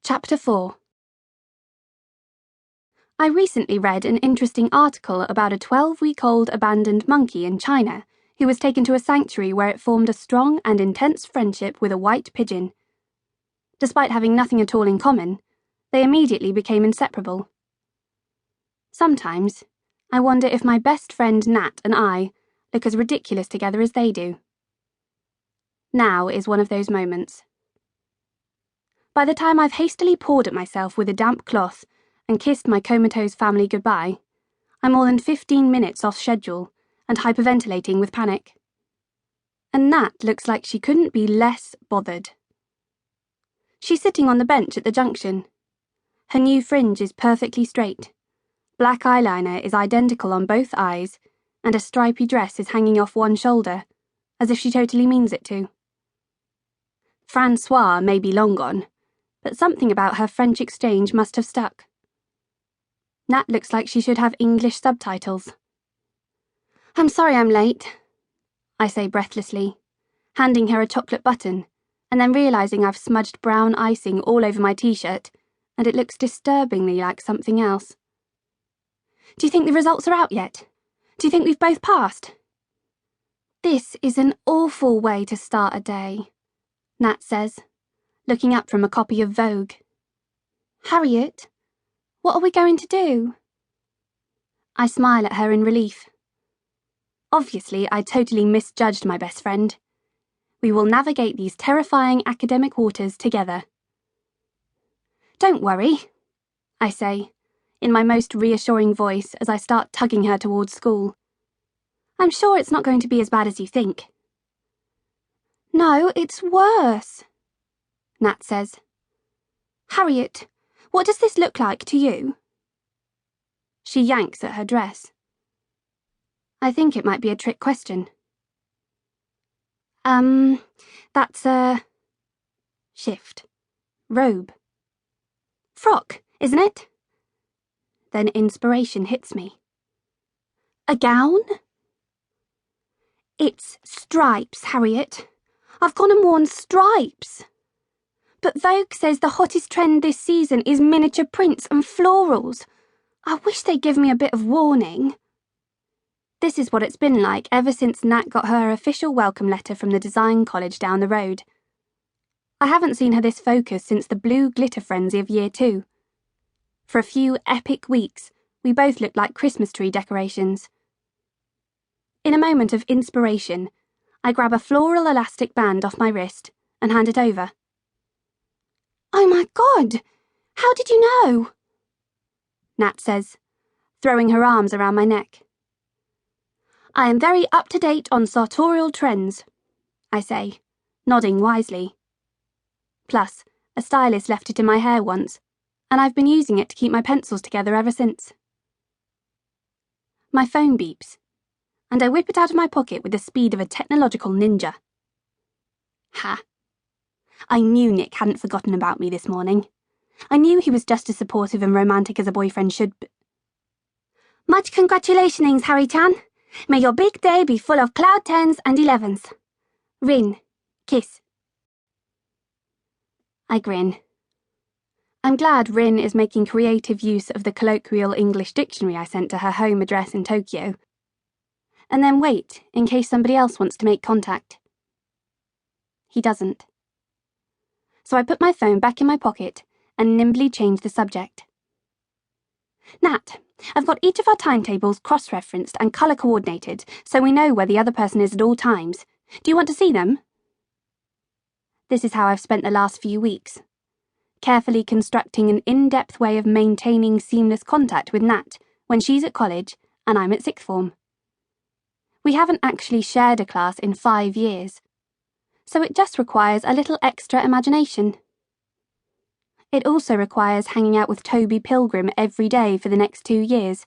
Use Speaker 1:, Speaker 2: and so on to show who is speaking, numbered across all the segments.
Speaker 1: Chapter 4. I recently read an interesting article about a 12-week-old abandoned monkey in China who was taken to a sanctuary where it formed a strong and intense friendship with a white pigeon. Despite having nothing at all in common, they immediately became inseparable. Sometimes, I wonder if my best friend Nat and I look as ridiculous together as they do. Now is one of those moments. By the time I've hastily pawed at myself with a damp cloth and kissed my comatose family goodbye, I'm more than 15 minutes off schedule and hyperventilating with panic. And Nat looks like she couldn't be less bothered. She's sitting on the bench at the junction. Her new fringe is perfectly straight. Black eyeliner is identical on both eyes, and a stripy dress is hanging off one shoulder, as if she totally means it to. Francois may be long gone, but something about her French exchange must have stuck. Nat looks like she should have English subtitles. "I'm sorry I'm late," I say breathlessly, handing her a chocolate button, and then realising I've smudged brown icing all over my t-shirt, and it looks disturbingly like something else. "Do you think the results are out yet? Do you think we've both passed?" "This is an awful way to start a day," Nat says, looking up from a copy of Vogue. "Harriet, what are we going to do?" I smile at her in relief. Obviously, I totally misjudged my best friend. We will navigate these terrifying academic waters together. "Don't worry," I say, in my most reassuring voice as I start tugging her towards school. "I'm sure it's not going to be as bad as you think." "No, it's worse," Nat says. "Harriet, what does this look like to you?" She yanks at her dress. I think it might be a trick question. That's a... shift. Robe. Frock, isn't it? Then inspiration hits me. A gown? It's stripes, Harriet. I've gone and worn stripes. But Vogue says the hottest trend this season is miniature prints and florals. I wish they'd give me a bit of warning. This is what it's been like ever since Nat got her official welcome letter from the design college down the road. I haven't seen her this focused since the blue glitter frenzy of year 2. For a few epic weeks, we both looked like Christmas tree decorations. In a moment of inspiration, I grab a floral elastic band off my wrist and hand it over. "Oh my God! How did you know?" Nat says, throwing her arms around my neck. "I am very up-to-date on sartorial trends," I say, nodding wisely. Plus, a stylist left it in my hair once, and I've been using it to keep my pencils together ever since. My phone beeps, and I whip it out of my pocket with the speed of a technological ninja. Ha! I knew Nick hadn't forgotten about me this morning. I knew he was just as supportive and romantic as a boyfriend should be. "Much congratulations, Harry-chan. May your big day be full of cloud 10s and 11s. Rin. Kiss." I grin. I'm glad Rin is making creative use of the colloquial English dictionary I sent to her home address in Tokyo. And then wait, in case somebody else wants to make contact. He doesn't. So I put my phone back in my pocket and nimbly change the subject. "Nat, I've got each of our timetables cross-referenced and colour-coordinated so we know where the other person is at all times. Do you want to see them?" This is how I've spent the last few weeks, carefully constructing an in-depth way of maintaining seamless contact with Nat when she's at college and I'm at sixth form. We haven't actually shared a class in 5 years, so it just requires a little extra imagination. It also requires hanging out with Toby Pilgrim every day for the next 2 years.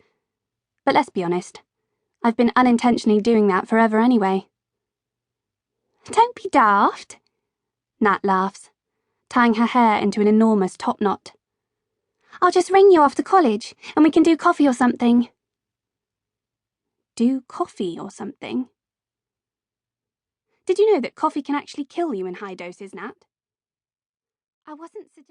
Speaker 1: But let's be honest, I've been unintentionally doing that forever anyway. "Don't be daft," Nat laughs, tying her hair into an enormous top knot. "I'll just ring you after college, and we can do coffee or something." Do coffee or something? Did you know that coffee can actually kill you in high doses, Nat? I wasn't suggesting...